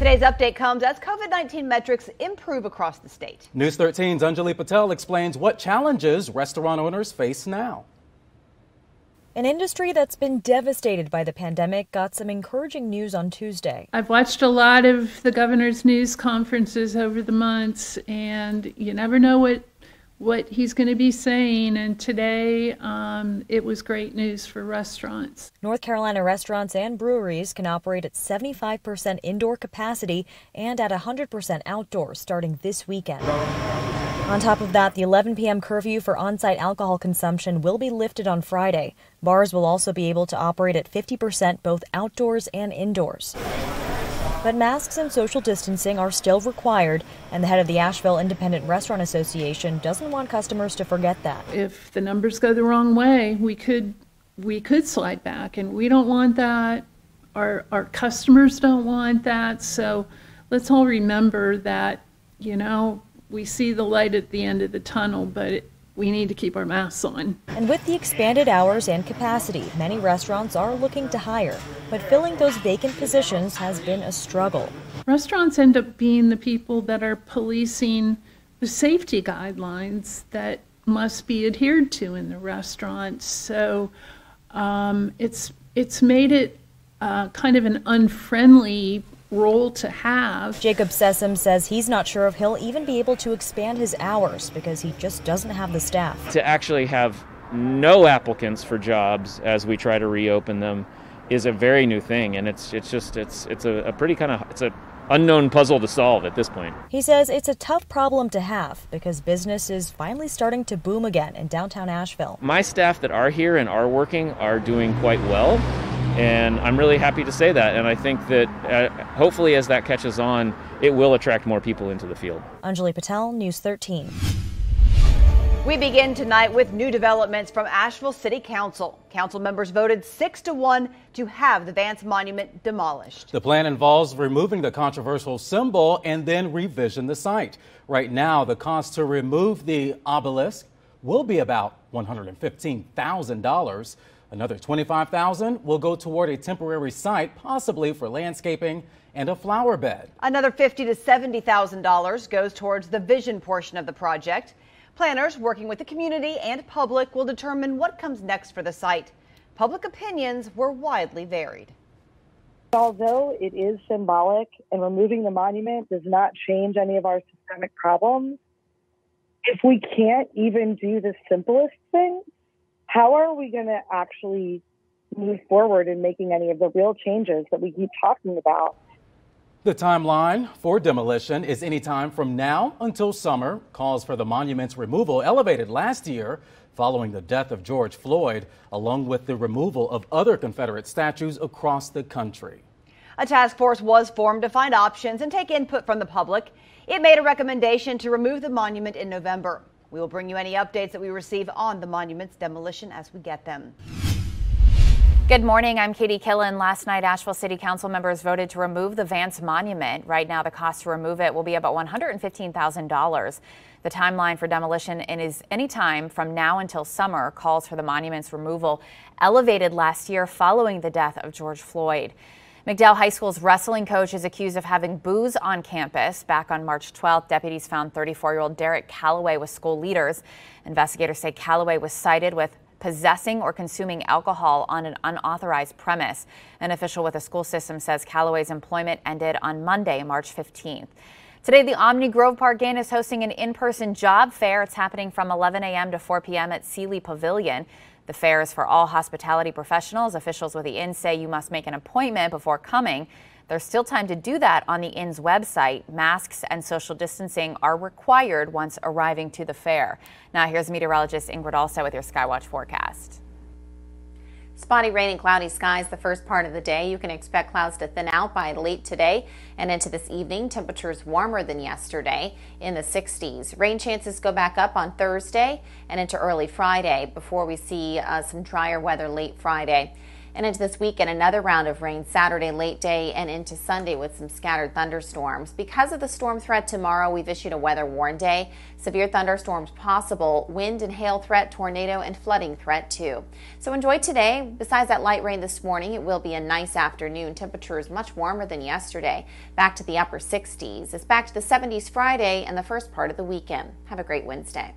Today's update comes as COVID-19 metrics improve across the state. News 13's Anjali Patel explains what challenges restaurant owners face now. An industry that's been devastated by the pandemic got some encouraging news on Tuesday. I've watched a lot of the governor's news conferences over the months, and you never know what he's going to be saying. And today, it was great news for restaurants. North Carolina restaurants and breweries can operate at 75% indoor capacity and at 100% outdoors starting this weekend. On top of that, the 11 p.m. curfew for on-site alcohol consumption will be lifted on Friday. Bars will also be able to operate at 50% both outdoors and indoors. But masks and social distancing are still required, and the head of the Asheville Independent Restaurant Association doesn't want customers to forget that. If the numbers go the wrong way, we could slide back, and we don't want that. Our customers don't want that. So let's all remember that, we see the light at the end of the tunnel, but we need to keep our masks on. And with the expanded hours and capacity, many restaurants are looking to hire, but filling those vacant positions has been a struggle. Restaurants end up being the people that are policing the safety guidelines that must be adhered to in the restaurants. So it's made it kind of an unfriendly role to have. Jacob Sessom says he's not sure if he'll even be able to expand his hours because he just doesn't have the staff. To actually have no applicants for jobs as we try to reopen them is a very new thing, and it's a pretty it's an unknown puzzle to solve at this point. He says it's a tough problem to have because business is finally starting to boom again in downtown Asheville. My staff that are here and are working are doing quite well, and I'm really happy to say that, and I think that hopefully as that catches on, it will attract more people into the field. Anjali Patel, News 13. We begin tonight with new developments from Asheville City Council. Council members voted 6-1 to have the Vance Monument demolished. The plan involves removing the controversial symbol and then revision the site. Right now, the cost to remove the obelisk will be about $115,000. Another $25,000 will go toward a temporary site, possibly for landscaping and a flower bed. Another $50,000 to $70,000 goes towards the vision portion of the project. Planners working with the community and public will determine what comes next for the site. Public opinions were widely varied. Although it is symbolic and removing the monument does not change any of our systemic problems, if we can't even do the simplest thing, how are we going to actually move forward in making any of the real changes that we keep talking about? The timeline for demolition is anytime from now until summer. Calls for the monument's removal elevated last year following the death of George Floyd, along with the removal of other Confederate statues across the country. A task force was formed to find options and take input from the public. It made a recommendation to remove the monument in November. We will bring you any updates that we receive on the monument's demolition as we get them. Good morning. I'm Katie Killen. Last night, Asheville City Council members voted to remove the Vance Monument. Right now, the cost to remove it will be about $115,000. The timeline for demolition is any time from now until summer. Calls for the monument's removal elevated last year following the death of George Floyd. McDowell High School's wrestling coach is accused of having booze on campus. Back on March 12th, deputies found 34-year-old Derek Calloway with school leaders. Investigators say Calloway was cited with possessing or consuming alcohol on an unauthorized premise. An official with the school system says Calloway's employment ended on Monday, March 15th. Today, the Omni Grove Park Inn is hosting an in-person job fair. It's happening from 11 a.m. to 4 p.m. at Sealy Pavilion. The fair is for all hospitality professionals. Officials with the inn say you must make an appointment before coming. There's still time to do that on the inn's website. Masks and social distancing are required once arriving to the fair. Now here's meteorologist Ingrid Also with your Skywatch forecast. Spotty rain and cloudy skies the first part of the day. You can expect clouds to thin out by late today and into this evening. Temperatures warmer than yesterday in the 60s. Rain chances go back up on Thursday and into early Friday before we see some drier weather late Friday. And into this weekend, another round of rain Saturday late day and into Sunday with some scattered thunderstorms. Because of the storm threat tomorrow, we've issued a weather warn day. Severe thunderstorms possible, wind and hail threat, tornado and flooding threat too. So enjoy today. Besides that light rain this morning, it will be a nice afternoon. Temperatures much warmer than yesterday. Back to the upper 60s. It's back to the 70s Friday and the first part of the weekend. Have a great Wednesday.